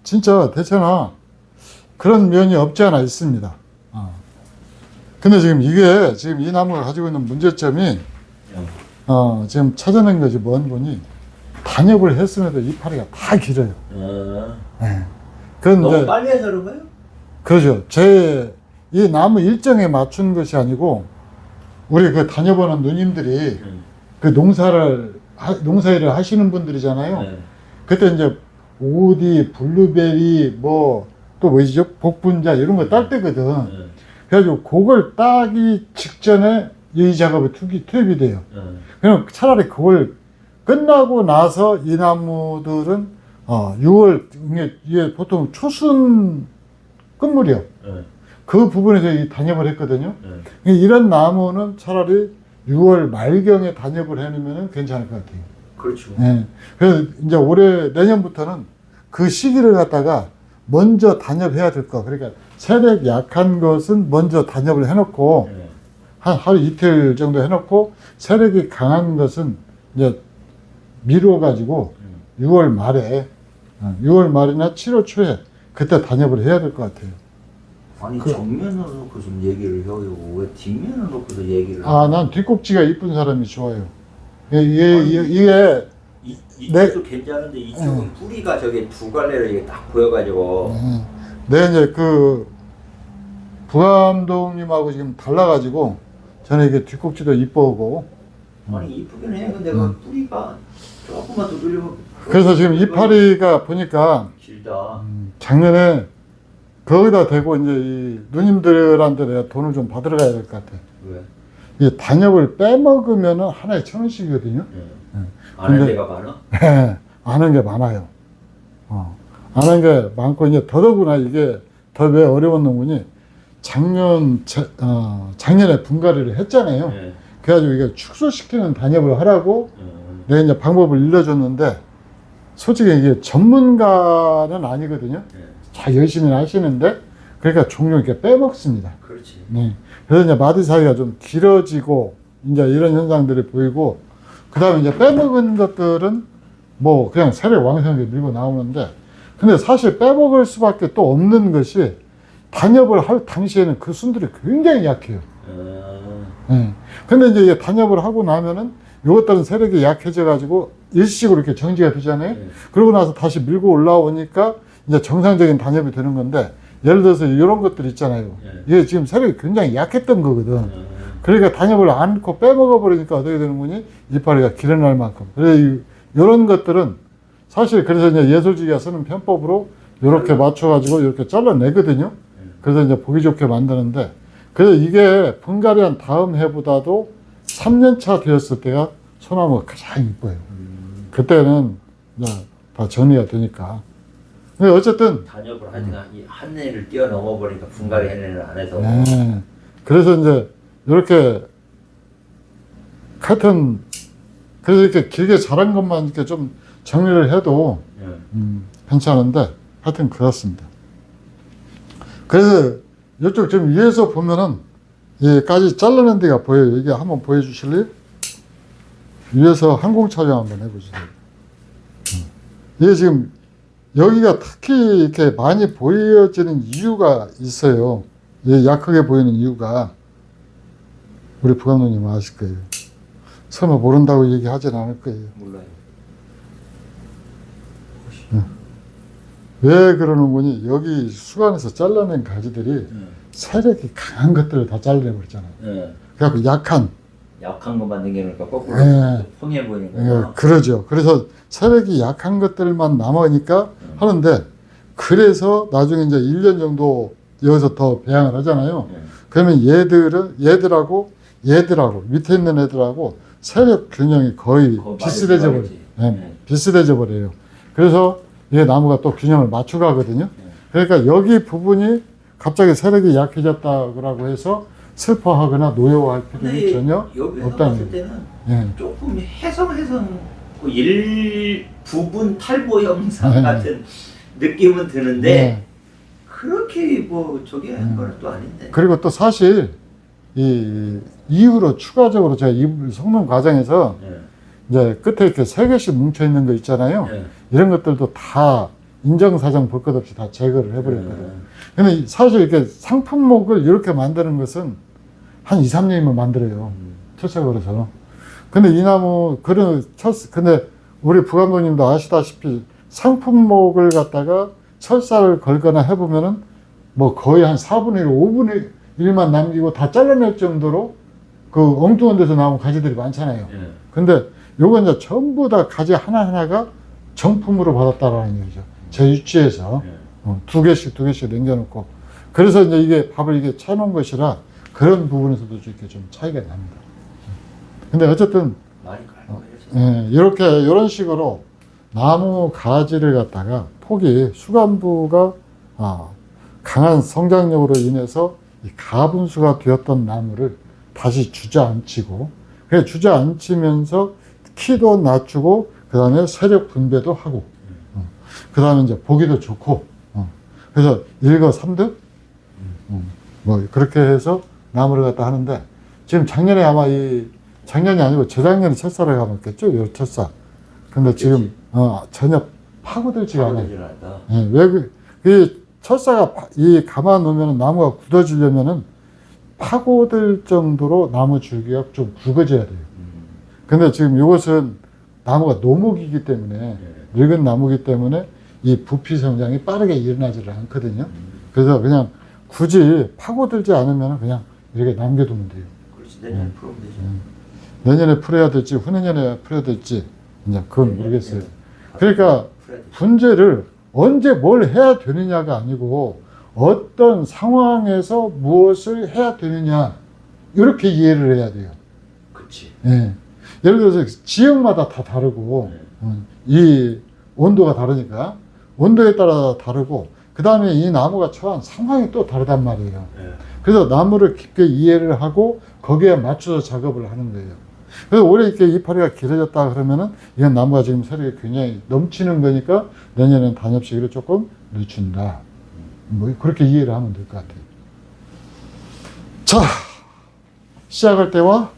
진짜 대체나 그런 면이 없지 않아 있습니다. 근데 지금 지금 이 나무가 가지고 있는 문제점이 지금 찾아낸 것이 뭔 보니 단엽을 했음에도 이파리가 다 길어요. 그런데 너무 빨리 해서 그런가요? 그러죠. 이 나무 일정에 맞춘 것이 아니고 우리 그 다녀보는 누님들이 그 농사일을 하시는 분들이잖아요. 그때 이제 오디, 블루베리 뭐 또 뭐지죠? 복분자 이런 거 딸 때거든. 그래가지고 그걸 따기 직전에 이 작업에 투입이 돼요. 그럼 차라리 그걸 끝나고 나서 이 나무들은 6월 이게 보통 초순 끝물이요. 그 부분에서 이 단엽을 했거든요. 이런 나무는 차라리 6월 말경에 단엽을 해놓으면 괜찮을 것 같아요. 그렇죠. 그래서 이제 내년부터는 그 시기를 갖다가 먼저 단엽해야 될 거. 그러니까 세력 약한 것은 먼저 단엽을 해놓고 한 하루 이틀 정도 해놓고 세력이 강한 것은 이제 미뤄가지고 6월 말에 6월 말이나 7월 초에 그때 단협을 해야 될 것 같아요. 아니 정면을 놓고 좀 얘기를 해요. 왜 뒷면을 놓고서 얘기를? 난 뒷꼭지가 이쁜 사람이 좋아요. 이게 이쪽도 괜찮은데 이쪽은 뿌리가 저게 두 갈래로 이게 딱 보여가지고. 이제 그 부감독님하고 지금 달라가지고 저는 이게 뒷꼭지도 이뻐고. 아니 이쁘긴 해. 근데 그 뿌리가 조금만 더 늘리면. 그래서 지금 이파리가 보니까 길다. 작년에 거기다 대고 이제 이 누님들한테 내가 돈을 좀 받으러 가야 될 것 같아. 왜? 이 단엽을 빼먹으면은 하나에 1,000원씩이거든요. 아는 데가 많아? 네, 아는 게 많아요. 아는 게 많고 이제 더더구나 이게 더 왜 어려운 놈이니 작년에 분갈이를 했잖아요. 네. 그래가지고 이게 축소시키는 단엽을 하라고 내가 이제 방법을 일러줬는데 솔직히 이게 전문가는 아니거든요. 잘 열심히 하시는데 그러니까 종종 이렇게 빼먹습니다. 그렇지. 네. 그래서 이제 마디 사이가 좀 길어지고 이제 이런 현상들이 보이고 그 다음에 이제 빼먹은 것들은 뭐 그냥 세력 왕성하게 밀고 나오는데 근데 사실 빼먹을 수밖에 또 없는 것이 단엽을 할 당시에는 그 순들이 굉장히 약해요. 네. 근데 이제 이게 단엽을 하고 나면은 이것들은 세력이 약해져 가지고 일시적으로 이렇게 정지가 되잖아요. 그러고 나서 다시 밀고 올라오니까 이제 정상적인 단엽이 되는 건데 예를 들어서 이런 것들 있잖아요. 이게 지금 세력이 굉장히 약했던 거거든. 그러니까 단엽을 안고 빼먹어 버리니까 어떻게 되는 거니? 이파리가 길어날 만큼. 그래서 이런 것들은 사실 그래서 이제 예술주의가 쓰는 편법으로 이렇게 맞춰가지고 이렇게 잘라내거든요. 그래서 이제 보기 좋게 만드는데 그래서 이게 분갈이한 다음 해보다도 3년차 되었을 때가 소나무가 가장 이뻐요. 그때는 이제 다 정리가 되니까. 근데 어쨌든 단엽을 하여튼 한 해를 뛰어넘어 버리니까 분갈이 해내는 안 해서. 네. 그래서 이제 이렇게 하여튼 그래서 이렇게 길게 자란 것만 이렇게 좀 정리를 해도 괜찮은데 하여튼 그렇습니다. 그래서 이쪽 지금 위에서 보면은 여기까지 잘라낸 데가 보여요. 이게 한번 보여주실래요? 위에서 항공 촬영 한번 해보세요. 이게 지금 여기가 특히 이렇게 많이 보여지는 이유가 있어요. 약하게 보이는 이유가 우리 부감독님 아실 거예요. 설마 모른다고 얘기하진 않을 거예요. 몰라요. 왜 그러는 거니? 여기 수간에서 잘라낸 가지들이 세력이 강한 것들을 다 잘라내버렸잖아요. 그래갖고 약한 것만 남겨놓으니까 거꾸로 평해 보이는 거야. 그러죠. 그래서 세력이 약한 것들만 남으니까 하는데 그래서 나중에 이제 1년 정도 여기서 더 배양을 하잖아요. 그러면 얘들하고 밑에 있는 애들하고 세력 균형이 거의 비슷해져 버려요. 비슷해져 버려요. 그래서 이 나무가 또 균형을 맞춰가거든요. 그러니까 여기 부분이 갑자기 세력이 약해졌다고 해서 슬퍼하거나 노여워할 필요는 전혀 없다는 거예요. 때는 조금 해성 그 일부분 탈보 현상 같은 느낌은 드는데 그렇게 뭐 저게 한 건 또 아닌데. 그리고 또 사실 이 이후로 추가적으로 제가 이 성능 과정에서 이제 끝에 이렇게 3개씩 뭉쳐 있는 거 있잖아요. 이런 것들도 다 인정사정 볼 것 없이 다 제거를 해버렸거든요. 근데 사실 이렇게 상품목을 이렇게 만드는 것은 한 2, 3년이면 만들어요. 철사걸어서. 근데 이 나무, 근데 우리 부감독님도 아시다시피 상품목을 갖다가 철사를 걸거나 해보면은 뭐 거의 한 4분의 1, 5분의 1만 남기고 다 잘라낼 정도로 그 엉뚱한 데서 나온 가지들이 많잖아요. 근데 요건 이제 전부 다 가지 하나하나가 정품으로 받았다라는 얘기죠. 제 유치에서 2개씩 남겨놓고. 그래서 이제 이게 밥을 이게 쳐놓은 것이라 그런 부분에서도 이렇게 좀 차이가 납니다. 근데 어쨌든, 이렇게, 이런 식으로 나무 가지를 갖다가 폭이 수간부가 강한 성장력으로 인해서 이 가분수가 되었던 나무를 다시 주저앉히고, 그래 주저앉히면서 키도 낮추고, 그 다음에 세력 분배도 하고, 그 다음에 이제 보기도 좋고, 그래서 일거삼득, 뭐 그렇게 해서 나무를 갖다 하는데, 지금 작년에 아마 작년이 아니고 재작년에 철사를 감았겠죠? 요 철사. 근데 지금 전혀 파고들지가 않아요. 예, 왜 그 철사가 감아 놓으면 나무가 굳어지려면은 파고들 정도로 나무 줄기가 좀 굵어져야 돼요. 근데 지금 이것은 나무가 노목이기 때문에 늙은 나무기 때문에 이 부피 성장이 빠르게 일어나지를 않거든요. 그래서 그냥 굳이 파고들지 않으면 그냥 이렇게 남겨두면 돼요. 그렇지, 내년에 풀으면 되죠. 내년에 풀어야 될지 후내년에 풀어야 될지 이제 그건 모르겠어요. 그러니까 분재를 언제 뭘 해야 되느냐가 아니고 어떤 상황에서 무엇을 해야 되느냐 이렇게 이해를 해야 돼요. 그렇지. 예. 예를 들어서 지역마다 다 다르고 이 온도가 다르니까 온도에 따라 다르고 그 다음에 이 나무가 처한 상황이 또 다르단 말이에요. 그래서 나무를 깊게 이해를 하고 거기에 맞춰서 작업을 하는 거예요. 그래서 올해 이렇게 이파리가 길어졌다 그러면은 이건 나무가 지금 세력이 굉장히 넘치는 거니까 내년에는 단엽시기를 조금 늦춘다. 뭐 그렇게 이해를 하면 될 것 같아요. 자, 시작할 때와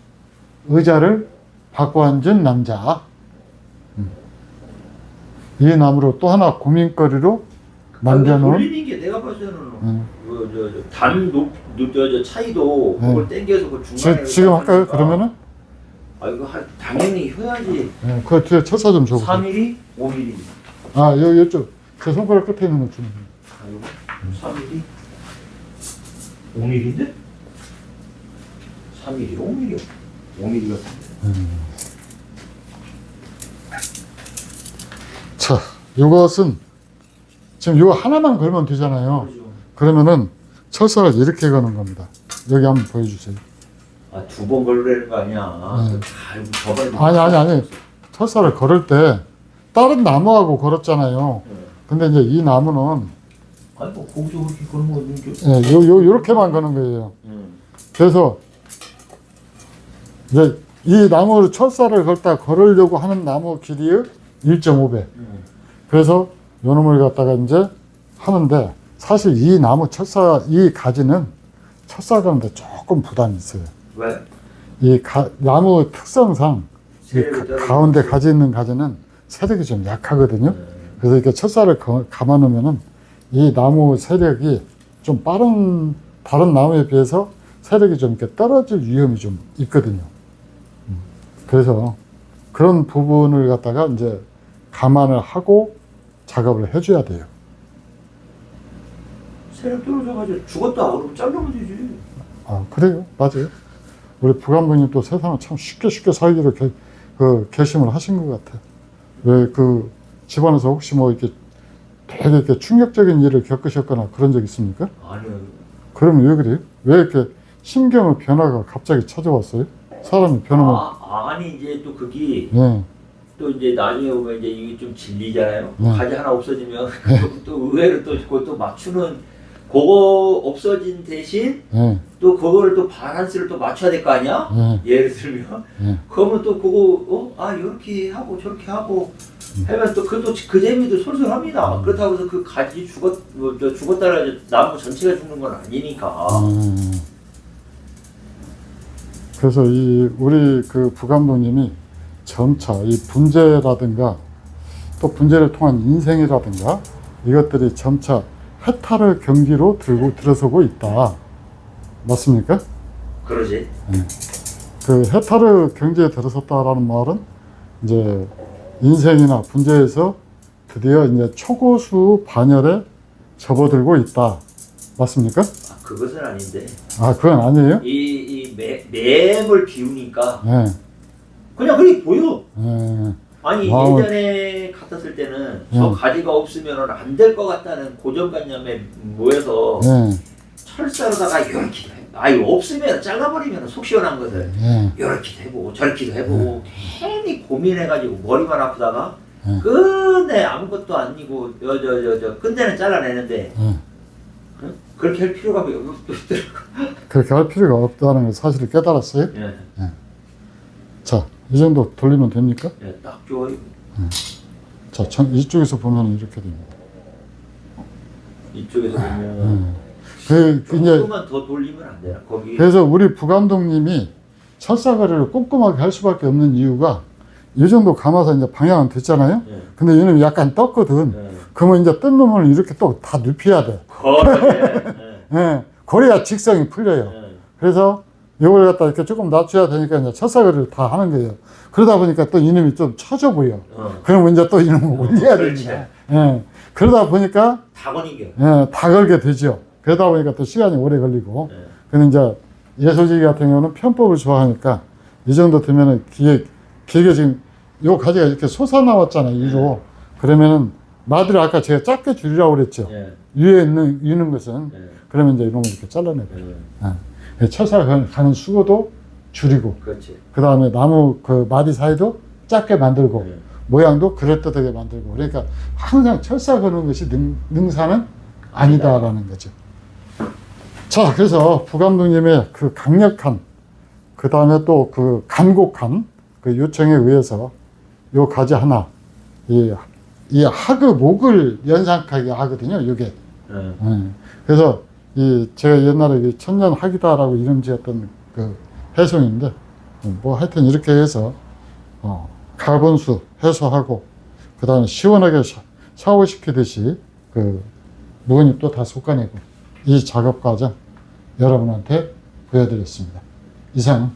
의자를 바꿔 앉은 남자. 이 나무로 또 하나 고민거리로 남겨놓은. 돌리는 게 내가 봐서는 단 차이도 그걸 당겨서 그 중간에. 지금 할까요? 그러면은? 이거 당연히 해야지. 네, 그 뒤에 철사 좀 줘보세요. 3mm, 5mm. 아, 이쪽 제 손가락 끝에 있는 거 좀. 이거 3mm, 5mm인데? 3mm, 5mm, 5mm가. 자, 이것은 지금 이거 하나만 걸면 되잖아요. 그렇죠. 그러면은 철사를 이렇게 거는 겁니다. 여기 한번 보여주세요. 두 번 걸으라는 거 아니야. 아니. 철사를 걸을 때 다른 나무하고 걸었잖아요. 근데 이제 이 나무는 아니 뭐 거기서 그렇게 그런 거 없는데. 요렇게만 거는 거예요. 그래서 이제 이 나무를 철사를 걸다 걸으려고 하는 나무 길이의 1.5배. 그래서 요 놈을 갖다가 이제 하는데 사실 이 나무 이 가지는 철사 가는데 조금 부담이 있어요. 왜? 나무 특성상 가운데 가지 있는 가지는 세력이 좀 약하거든요. 그래서 이렇게 철사를 감아 놓으면은 이 나무 세력이 좀 다른 나무에 비해서 세력이 좀 이렇게 떨어질 위험이 좀 있거든요. 그래서 그런 부분을 갖다가 이제 감안을 하고 작업을 해줘야 돼요. 세력 떨어져가지고 죽었다 그러면 잘라면 되지. 아, 그래요? 맞아요. 우리 부감독님 또 세상을 참 쉽게 살기로 결심을 하신 것 같아요. 왜 집안에서 혹시 뭐 이렇게 되게 이렇게 충격적인 일을 겪으셨거나 그런 적 있습니까? 아니요. 그러면 왜 그래요? 왜 이렇게 심경의 변화가 갑자기 찾아왔어요? 사람이 변하면. 아니 이제 또 그게 네. 또 이제 나중에 보면 이제 이게 좀 질리잖아요. 네. 가지 하나 없어지면 또 의외로 또 그것도 맞추는 그거 없어진 대신 네. 또 그거를 또 바란스를 또 맞춰야 될 거 아니야? 네. 예를 들면 그러면 또 그거 이렇게 하고 저렇게 하고 하면 또 그것도 그 재미도 솔솔합니다. 그렇다고 해서 그 가지 죽었다라 나무 전체가 죽는 건 아니니까. 그래서 우리 부감독님이 점차 이 분재라든가 또 분재를 통한 인생이라든가 이것들이 점차 해탈의 경지로 들어서고 있다. 맞습니까? 그러지. 그 해탈의 경지에 들어섰다라는 말은 이제 인생이나 분재에서 드디어 이제 초고수 반열에 접어들고 있다. 맞습니까? 그것은 아닌데. 그건 아니에요? 이 맵을 비우니까 네. 그냥 그렇게 보여. 네. 아니 예전에 같았을 때는 저 가지가 없으면 안 될 것 같다는 고정관념에 모여서 철사로다가 이렇게 없으면 잘라버리면 속 시원한 것을 이렇게도 해보고 저렇게도 해보고 괜히 고민해가지고 머리만 아프다가 끝내 아무것도 아니고 끝내는 잘라내는데 그렇게 할 필요가 없더라고. 그렇게 할 필요가 없다는 걸 사실을 깨달았어요? 예. 자, 이 정도 돌리면 됩니까? 예, 딱 좋아요. 자, 이쪽에서 보면 이렇게 됩니다. 이쪽에서 보면 이제 조금만 더 돌리면 안 되나? 거기 그래서 우리 부감독님이 철사거리를 꼼꼼하게 할 수밖에 없는 이유가 이 정도 감아서 이제 방향은 됐잖아요. 예. 근데 이놈이 약간 떴거든. 예. 그러면 이제 뜬 놈을 이렇게 또 다 눕혀야 돼. 예. 그래야 직성이 풀려요. 그래서 이걸 갖다 이렇게 조금 낮춰야 되니까 이제 첫사거리를 다 하는 거예요. 그러다 보니까 또 이놈이 좀 처져 보여. 그러면 이제 또 이놈을 올려야 그렇지. 됩니다. 예. 그러다 보니까 다 거니겨. 예, 다 걸게 되죠. 그러다 보니까 또 시간이 오래 걸리고. 예. 근데 이제 예솔지기 같은 경우는 편법을 좋아하니까 이 정도 되면은 기계 지금 요 가지가 이렇게 솟아나왔잖아요. 위로. 그러면은 마디를 아까 제가 짧게 줄이라고 그랬죠. 예. 위에 있는 것은. 예. 그러면 이제 이놈을 이렇게 잘라내버려요. 예. 철사 가는 수고도 줄이고. 그렇지. 그 다음에 나무 그 마디 사이도 짧게 만들고. 예. 모양도 그럴듯하게 만들고. 그러니까 항상 철사 거는 것이 능사는 아니다라는 거죠. 자, 그래서 부감독님의 그 강력한, 그 다음에 또 그 간곡한 그 요청에 의해서 요 가지 하나, 이 하그 목을 연상하게 하거든요, 요게. 예. 그래서 제가 옛날에 이 천년 학이다라고 이름 지었던 그 해송인데, 뭐 하여튼 이렇게 해서, 가분수 해소하고, 그 다음에 시원하게 샤워시키듯이 그 묵은잎도 다 솎아내고, 이 작업 과정 여러분한테 보여드렸습니다. 이상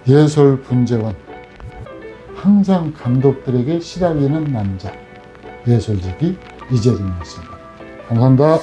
예솔분재원, 항상 감독들에게 시달리는 남자 예솔지기 이재림이었습니다. 감사합니다.